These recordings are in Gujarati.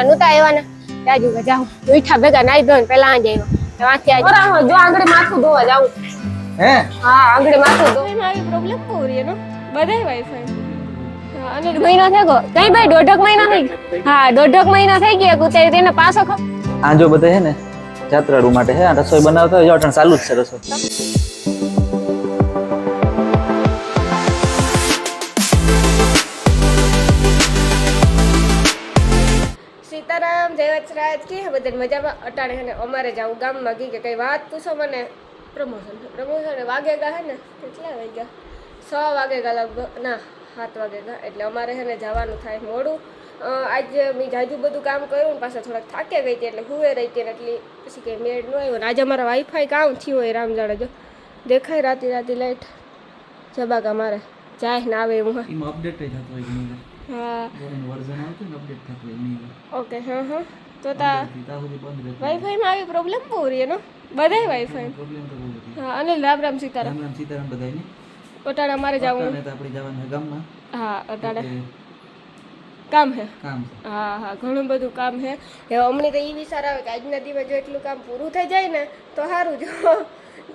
નહોતા આવ્યા ને ત્યાં juga જાઉં મીઠા ભેગા નાઈ ધોઈને પેલા આ જઈવો વાંચી આજ ઓરા જો આંગળે માથું ધોવા જાઉં હે હા આંગળે માથું ધોવા આવી પ્રોબ્લેમ બહુ રહી એનો બધાય વાઈફાઈ હા અને મહિનો થઈ ગયો કઈ ભાઈ દોઢક મહિના થઈ હા દોઢક મહિના થઈ ગયા કુતે તેને પાછો આ જો બધા હે ને જાત્રાળુ માટે હે આ રસોઈ બનાવતા હોય અટણ ચાલુ જ છે રસોઈ સીતારામ જય વત્સરાજ કે બધા મજામાં અટાણે હે ને અમારે જાવું ગામમાં ગઈ કે કઈ વાત પૂછો મને પ્રમોશન વાગેગા હે ને કેટલા વાગ્યા 6 વાગેગા લગભગ ના 7 વાગેગા એટલે અમારે હે ને જવાનું થાય મોડું આજે મેં જાજુ બધું કામ કર્યું ને પાછા થોડાક થાકી ગઈ હતી એટલે હુએ રહી હતી એટલે પછી કંઈ મેળ ન આવ્યો ને આજે અમારા વાઈફાઈ કામ થયું હોય રામ જાણે જો દેખાય રાતી લાઈટ જબાકા મારે જાય ને આવે એવું એમાં અપડેટ થઈ જતો હોય કે હા વર્ઝન આવતું ને અપડેટ થતું હોય નહીં ઓકે હા તો વાઈફાઈ માં આવી પ્રોબ્લેમ બહુ રહી એનો બધાય વાઈફાઈ પ્રોબ્લેમ તો બહુ હતી હા અને રામ સીતારામ બધાયને ઓટાડા અમારે જવું તો આપણે જવાનું છે ગામમાં હા ઓટાડા કામ હે કામ હા ઘણું બધું કામ હે હવે અમને તો એ વિચાર આવે કે આજના દિવસ જો એટલું કામ પૂરું થઈ જાય ને તો સારું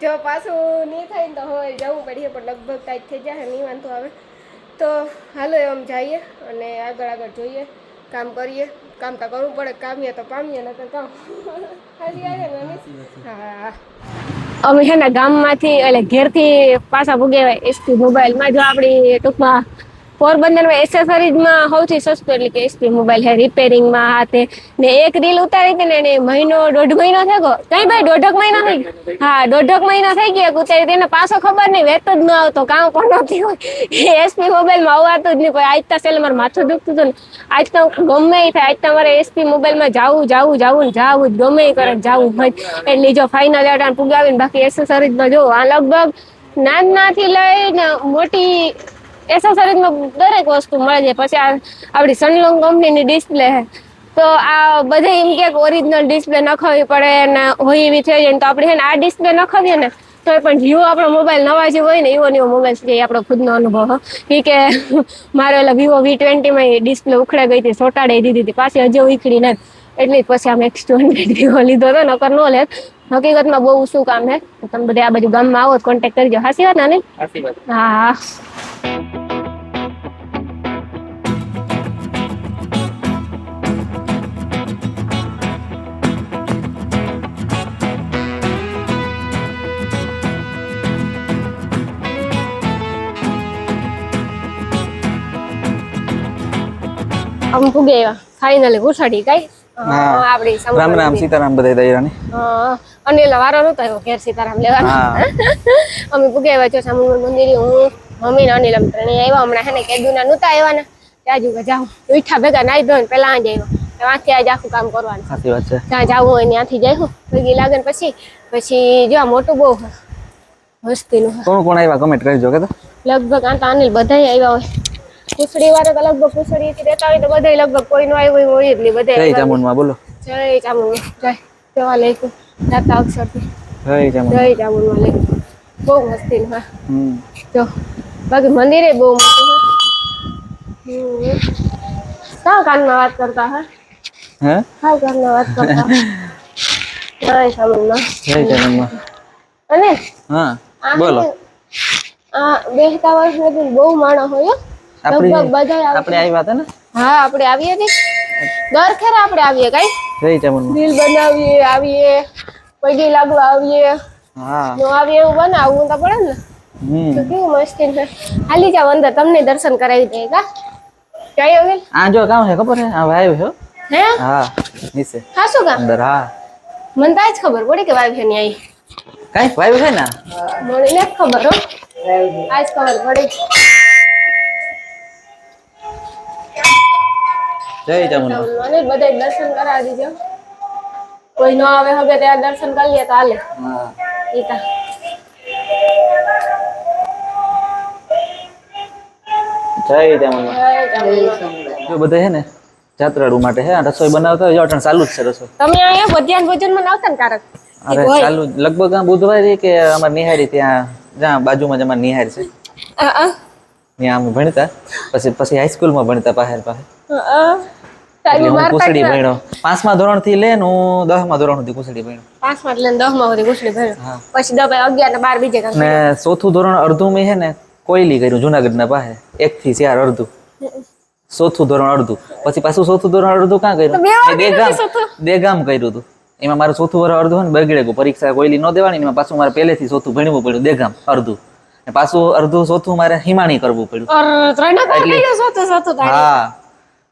જો પાછું નહીં થાય ને તો હવે જવું પડીએ પણ લગભગ ટાઈટ થઈ જાય નહીં વાંધો આવે તો હાલો એમ જઈએ અને આગળ જોઈએ કામ કરીએ કામ તો કરવું પડે કામીએ તો પામીએ નકર કામ હા અમે છે ને ગામમાંથી એટલે ઘેરથી પાછા ભૂગેવાય એસપી મોબાઈલમાં જો આપણી ટૂંકમાં પોરબંદરમાં એસેસરીઝમાં સૌથી સસ્તું એટલે કે એસપી મોબાઈલ હે રિપેરિંગમાં હા તે ને એક રીલ ઉતારી હતી ને એને દોઢ મહિનો થઈ ગયો કઈ ભાઈ દોઢક મહિના થઈ હા દોઢક મહિના થઈ ગયા ઉતારી તેને પાછો ખબર નહીં વેત જ ન આવતો કામ પણ નહોતી હોય એસપી મોબાઈલમાં આવતું જ નહીં કોઈ આજ તા સેલ મારે માથું દુખતું હતું ને આજ તો ગમે એ થાય આજ તમારે એસપી મોબાઈલમાં જાવું જ ગમે એ કરે જવું હોય એટલે જો ફાઇનલ એટાણ પુગાવીને બાકી એસેસરીઝમાં જો આ લગભગ નાનાથી લઈને મોટી એસેસરીઝમાં દરેક વસ્તુ મળે છે પછી આપણી સનલોંગ કંપનીની ડિસ્પ્લે છે તો આ બધે એમ કે ઓરિજિનલ ડિસ્પ્લે નખાવવી પડે ને હોય એવી થઈ જાય તો આપણે છે ને આ ડિસ્પ્લે નખાવીએ ને તો પણ જેવો આપણો મોબાઈલ નવા જેવો હોય ને એવો મોબાઈલ છે આપણો ખુદનો અનુભવ કે મારે ઓલા વિવો V20 ડિસ્પ્લે ઉખડે ગઈ હતી ચોટાડી દીધી હતી પાછી હજી ઉખડી નથી એટલે પછી આમ X200 વિવો લીધો હતો નકર નો લે હકીકતમાં બહુ શું કામ છે તમે બધા આ બાજુ ગામમાં આવો કોન્ટેક્ટ કરજો હાસી વાત ને હા हम पुगे फाइनली घुसाડી કઈ આપડી રામ સીતારામ બધાય દયરાની અને લવારો નતો આવ્યો ઘેર સીતારામ લેવાનો અમે પુગે આવ્યા છો સામું મંદિરે હું મમ્મી ને અનિલ અમે ત્રણે આવ્યા હમણાં હે ને કેદુના નતા આવ્યા ને ત્યાં juga જાઉં મીઠા ભેગા નાઈ ધોઈને પેલા આ જઈવો ત્યાંથી આજ આખું કામ કરવાનું સાચી વાત છે ત્યાં જાવું હોય ત્યાંથી જઈશું ભેગી લાગે ને પછી જો મોટું બહુ મસ્તીનું કોણ આવ્યા કમેન્ટ કરજો કે તો લગભગ આ તો અનિલ બધાય આવ્યા હોય પૂછડી વાળા તો લગભગ પૂછડી થી રહેતા હોય તો બધાય લગભગ કોઈ નો આવ્યો હોય જ નહીં બધાય જય ચામુંડમાં બોલો જય ચામુંડ જય જવા લેકું દાતા અક્ષરથી જય ચામુંડમાં લે બહુ મસ્તી હા જો બાકી મંદિરે બહુ મોટું હે ક્યાં કાનમાં વાત કરતા હે હા કાનમાં વાત કરતા જય ચામુંડમાં અને હા બોલો આ બેસતા વર્ષ ને બહુ માણસ હોય લગભગ બધા આપણે આવ્યા હતા ને હા આપણે આવીએ છીએ દર ખેર આપણે આવીએ કઈ જય ચામુંડમાં દિલ બનાવીએ આવીએ પૈડી લાગવા આવીએ હા નો આવીએ એવું બનાવવું તો પડે ને તો કેવું મસ્તી છે હાલી જાવ અંદર તમને દર્શન કરાવી દે કા જાય હવે આ જો કામ છે ખબર છે આ વાયુ છે હે હા નીચે હા શું કામ અંદર હા મને તો જ ખબર પડી કે વાયુ છે ને આઈ કઈ વાયુ છે ને મને ન ખબર હો આજ ખબર પડી જય ચામુંડમાં મને બધા દર્શન કરાવી દીજો કોઈ નો આવે હવે ત્યાં દર્શન કરી લે તો હાલે હા ઈતા જય ચામુંડમાં જો બધા હે ને જાત્રાળુ માટે હે રસોઈ બનાવતા હોય અટણ ચાલુ જ છે રસોઈ તમે અહીંયા ભજ્યાન ભોજન માં આવતા ને કારક અરે ચાલુ લગભગ આ બુધવારે કે અમાર નિહારી ત્યાં જ્યાં બાજુમાં જ અમાર નિહાર છે ત્યાં અમે ભણતા પછી હાઈસ્કૂલમાં ભણતા પાહેર પાસે એટલે હું મારતા કુસડી ભણ્યો 5મા ધોરણ થી લઈને હું 10મા ધોરણ સુધી કુસડી ભણ્યો. 5માં લઈને 10માં સુધી કુસડી ભણ્યો. હા. પછી 11 ને 12 બીજે કાંઈ ને ચોથું ધોરણ અડધું મેં હે ને કોયલી કર્યું જુનાગઢના પાસે 1 થી 4 અડધું. ચોથું ધોરણ અડધું પછી પાછું ચોથું ધોરણ અડધું ક્યાં કર્યું? દેગામ કર્યું હતું. એમાં મારું ચોથું વર્ષ અડધું ને બગડે ગયું. પરીક્ષા કોયલી ન દેવાની એમાં પાછું મારે પહેલેથી ચોથું ભણવું પડ્યું દેગામ અડધું. ને પાછું અડધું ચોથું મારે હિમાણી કરવું પડ્યું. હા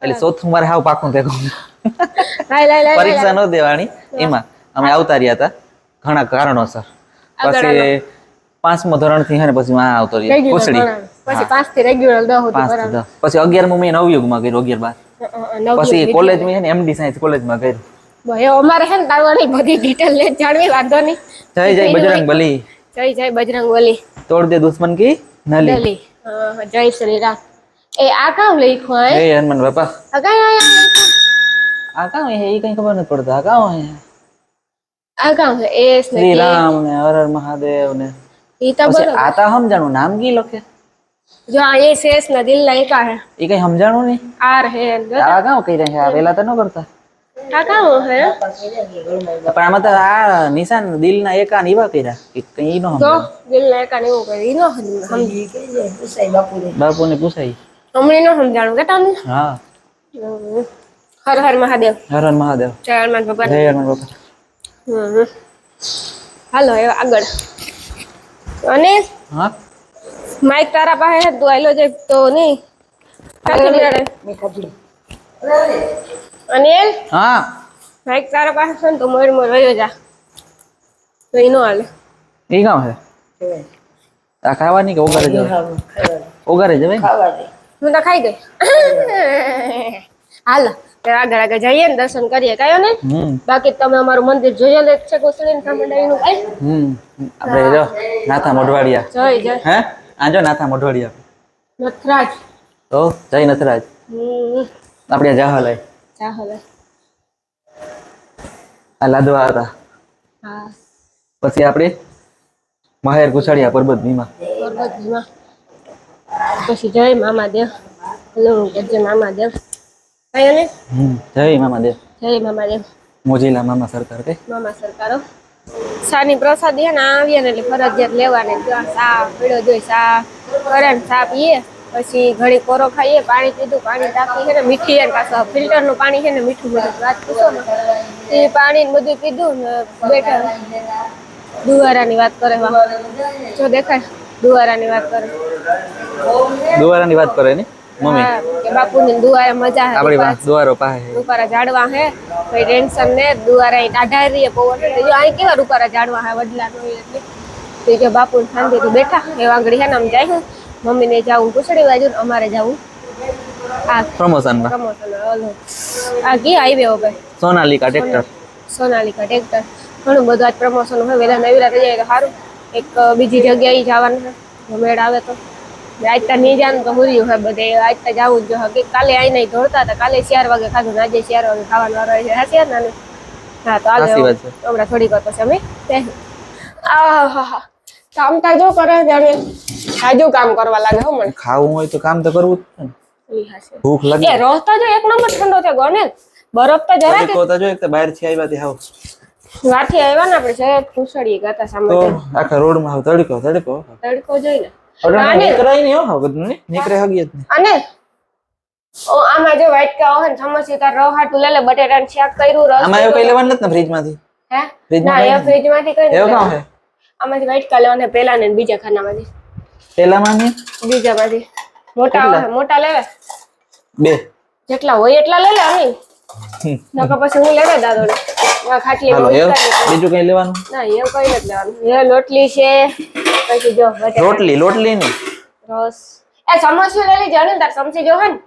એટલે ચોથું મારે હાવ પાકું ભેગું. પરીક્ષા ન દેવાની એમાં અમે આવતા રહ્યા હતા ઘણા કારણોસર. પછી 5મા ધોરણ થી હે ને પછી માં આવતો રહ્યો કુસડી. પછી 5 થી રેગ્યુલર 10 સુધી 5 થી 10 પછી 11મું મેં નવયુગમાં કર્યું 11 12 પછી કોલેજ મેં હે ને એમડી સાયન્સ કોલેજમાં કર્યું. ભાઈ અમારે હે ને તારવાની બધી ડિટેલ લે જાણવી વાંધો નહીં. જય બજરંગ બલી. જય બજરંગ બલી. તોડ દે દુશ્મન કી નલી. હા જય શ્રી રામ. એ આ કામ લખ્યું હે? એ હનુમાન બાપા. આ કામ લખ્યું? આ કામ હે એ કઈ ખબર નથી પડતા. આ કામ હે? આ કામ હે એ શ્રી રામ ને હર હર મહાદેવ ને ઈ તો બરોબર. આ તા સમજાણું નામ કી લખે? જો આ એ શેષ ના દિલ ના એકા હે. એ કઈ સમજાણું નહીં. આર હે. આ કામ કરી રહ્યા આ વેલા તો ન કરતા. આ કામ હે? પણ આમાં તો આ નિશાન દિલ ના એકા નીવા કર્યા કે કઈ નો તો દિલ ના એકા ને એવું કરી ઈ નો સમજી પૂછાઈ બાપુને પૂછાઈ હમણી નો સમજાણું કે તમને? હા. હર હર મહાદેવ. હર હર મહાદેવ. જય હનુમાન બાપા. જય હનુમાન બાપા. હાલો હવે આગળ. અને હા માઈક તારા પાસે હે તું આયલો જાય તો નહીં અનિલ હા માઈક તારા પાસે છે ને તો મોર મોર વયો જા તો ઈ નો હાલે. એ કામ હે આ ખાવાની કે ઓગારે જવાય? ઓગારે જવાય ને? હું તો ખાઈ ગઈ. હાલો આગળ આગળ જઈએ ને દર્શન કરીએ કાયો ને. બાકી તમે અમારું મંદિર જોયેલ જ છે કોસળી ને સામંડાઈનું કાઈ? આપણે જો નાથા મોઢવાડિયા. જય જય. હે આજો નાથા મોઢવાડિયા. નથરાજ. તો જય નથરાજ. આપણે જાહલાય. જાહલાય. આ લાદવા હતા. હા. પછી આપણે માહેર કુસાડિયા પર્વત ભીમા. પર્વત ભીમા. પછી જય મામાદેવ. હેલો જય મામાદેવ. કાયો ને? જય મામાદેવ. જય મામાદેવ. મોજીલા મામા સરકાર કે મામા સરકારો સાની પ્રસાદી હે ને આવીએ ને એટલે ફરજિયાત લેવાની. જો સા પીળો જોઈ સા કરે ને સા પીએ પછી ઘડી કોરો ખાઈએ પાણી પીધું પાણી ટાંકી છે ને મીઠી હે પાછું ફિલ્ટરનું પાણી છે ને મીઠું બધું વાત પૂછો ને એ પાણી ને બધું પીધું ને બેઠા દુવારાની વાત કરે જો દેખાય દુવારાની વાત કરે. દુવારાની વાત કરે ને મમ્મી કે બાપુની દુવારે મજા હે આપણી વાત દુવારો પાસે રૂપારા ઝાડવા હે કોઈ ટેન્શન ને દુવારા ટાઢા રહીએ પવન એટલે જો અહીં કેવા રૂપારા ઝાડવા હે વડલા નો એટલે તો જો બાપુ શાંતિથી બેઠા એ વાંગડી હે ને આમ જાય મમ્મી ને જાવું કુસડી બાજુ અમારે જાવું આ પ્રમોશન માં આ કી હાઈવે હો ભાઈ સોનાલિકા ટ્રેક્ટર ઘણું બધું આજ પ્રમોશન હોય વેલા નવીરા થઈ જાય તો સારું એક બીજી જગ્યાએ જવાનું છે મેળ આવે તો આજ તા નહીં જાનું તો હુર્યું હે બધે આજ તા જવું જ જો કે કાલે આઈ નહીં દોડતા હતા કાલે 4 વાગે ખાધું આજે 4 વાગે ખાવાનું વારો છે હાસી ના હા તો આજે હમણાં થોડીક વાર પછી અમે કામ તા જો કરે જાણે આજુ કામ કરવા લાગે હો મને ખાવું હોય તો કામ તો કરવું જ છે ને ભૂખ લાગે એ રોસ્તા જો એક નંબર ઠંડો છે ગોને બરફ તો જરા કે તો જો એક તો બહાર થી આવ્યા તે હાવ વાથી આવ્યા ને આપણે શહેર ખુસડી ગાતા સામે તો આખા રોડ માં હાવ તડકો જોઈને નીકળાય નહીં હો બધું ને નીકળે હગી જ અને ઓ આમાં જો વાઈટ કા હોય ને સમસી તાર રોહાટું લે બટેટાનું શાક કર્યું રસ આમાં એવું કઈ લેવાનું નથી ને ફ્રીજ માંથી હે ના એ ફ્રીજ માંથી કઈ એવું કામ હે આમાંથી વાઈટ કા લેવાને પેલા ને બીજા ખાનામાંથી પેલામાં ને બીજા માંથી મોટા લેવે 2 જેટલા હોય એટલા લે લે નહીં નકા પછી હું લેવે દાદોડે આ ખાટલી બીજું કઈ લેવાનું ના એવું કઈ નથી લેવાનું એ લોટલી છે પછી જો લોટલી ની રસ એ સમોસી લેલી જાણે તાર સમસી જો હે ને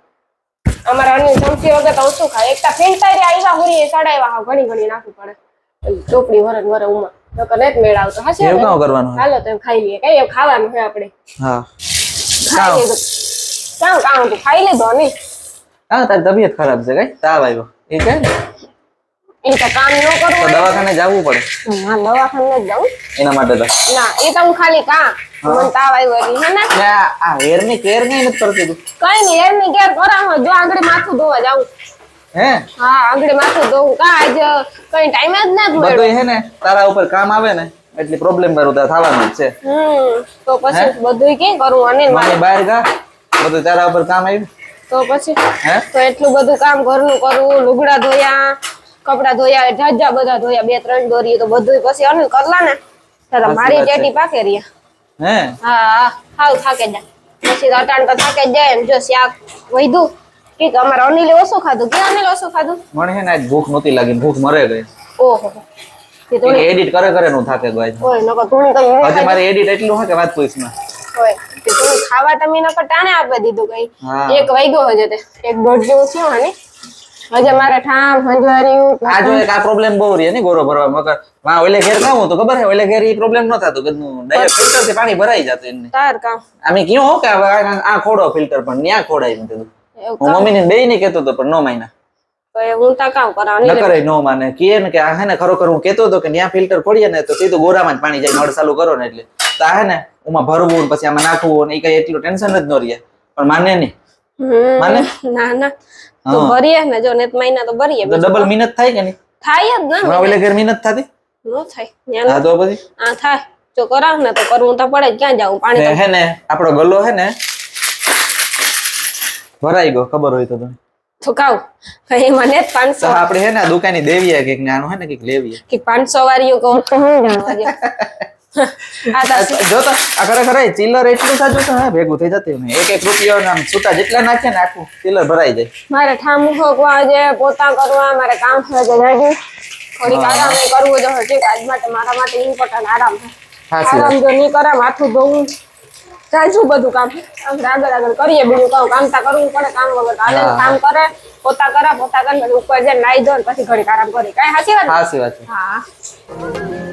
અમારા અનિલ સમસી વગર તો ઓછું ખાય એકતા ફિલ્ટર આવ્યા હુરી સડાવ્યા હાવ ઘણી નાખવું પડે ચોપડી વરન ઉમાં નકર નેત મેળ આવતો હશે એવું કામ કરવાનું હાલો તો ખાઈ લઈએ કઈ એવું ખાવાનું છે આપણે હા ખાઈ લીધું કામ તું ખાઈ લીધો ને હા તારી તબિયત ખરાબ છે કઈ તાવ આવ્યો એ કે એ તો કામ ન કરવું તો દવાખાને જવું પડે હા દવાખાને જ જાઉં એના માટે તો ના એ તો હું ખાલી મને તાવ આવ્યો એટલે હે ને આ હેર ની કેર નહીં નથી કરતી તું કઈ નહીં હેર ની કેર કરાવો જો આંગળી માથું ધોવા જાઉં હે હા આંગળી માથું ધોવું કા આજ કઈ ટાઈમ જ ના મળ્યો બધું હે ને તારા ઉપર કામ આવે ને એટલે પ્રોબ્લેમ તારું થવાનું જ છે. તો પછી બધું કે કરું અને મને બહાર ગા બધું તારા ઉપર કામ આવ્યું તો પછી હે તો એટલું બધું કામ ઘરનું કરવું લુગડા ધોયા કપડા ધોયા જાજા બધા ધોયા 2-3 દોરી તો બધું પછી અનિલ કરલા ને તારા સાચી મારી વાત છે. ચેટી પાકે રહ્યા હે હા હાવ થાકે જાય પછી તો અટાણ તો થાકે જ જાય ને જો શાક વૈધું કે અમારે અનિલે ઓછું ખાધું કે અનિલ ઓછું ખાધું મને હે ને આજ ભૂખ નહોતી લાગી ભૂખ મરે ગઈ ઓહો તે તો એડિટ કરે નું થાકે ગયો આજ. ઓય નકો તું તો હજી મારે એડિટ એટલું હે કે વાત પૂછ માં હોય તે તું ખાવા તમે નકો ટાણે આપી દીધું કઈ હા. 1 વાગ્યો હજે તે 1:30 જેવું થયો હને હજે મારે ઠામ હંજવાર્યું આ જો એક આ પ્રોબ્લેમ બહુ રહી ને ગોરો ભરવા મગર માં ઓલે ઘેર કામ તો ખબર હે ઓલે ઘેર ઈ પ્રોબ્લેમ ન થાતો કે ડાયરેક્ટ ફિલ્ટર થી પાણી ભરાઈ જતું એને તાર કામ અમે કયો હો કે આ ખોડો ફિલ્ટર પણ ન્યા ખોડાઈ મેં કીધું એવું હું મમ્મીને બેય ને કહેતો તો પણ નો માન્યા તો એ હું તા કામ કરાવ ન કરે નો માને કહે ને કે આ હે ને ખરોખર હું કહેતો હતો કે ન્યા ફિલ્ટર ખોડીએ ને તો સીધું ગોરામાં જ પાણી જાય નળ ચાલુ કરો ને એટલે તો આ હે ને ઉમાં ભરવું ને પછી આમાં નાખવું ને ઈ કઈ એટલું ટેન્શન જ ન રહે પણ માને નહીં માને ના ના તો ભરીએ ને જો નેત મહિના તો ભરીએ તો ડબલ મહેનત થાય કે નહીં થાય જ માં ને ઓલે ઘેર મહેનત થતી નો થાય ન્યા હા તો પછી આ થાય જો કરાવ ને તો કરવું તો પડે જ ક્યાં જાવું પાણી ને હે ને આપણો ગલ્લો હે ને ભરાઈ ગયો ખબર હોય તો તને તો કાવ એ મને જ 500 તો આપણે હે ને દુકાની દેવીએ કે નાનું હે ને કઈક લેવીએ કે 500 વારીઓ કહું તો હું જાણવા દે આ તા જો તો આ ખરેખર એ ચિલ્લર એટલું સાચું છે હે ભેગું થઈ જતું ને એક રૂપિયો નામ છૂટા જેટલા નાખે ને આખું ચિલ્લર ભરાઈ જાય મારે ઠામ મુકવા છે પોતા કરવા મારે કામ છે કે જાજી થોડી આરામ કરવું જો ઠીક આજ માટે મારા માટે ઇમ્પોર્ટન્ટ આરામ છે સાચી આરામ જો નહીં કરે માથું ધોવું જાજુ બધું કામ આગળ કરીએ બીજું કામ તા કરવું પડે કામ વગર હાલે કામ કરે પોતા કરે પોતા કરીને ઉપર જાય નાઈ ધોને પછી ઘડીક આરામ કરી કાંઈ સાચી વાત ને? સાચી વાત છે હા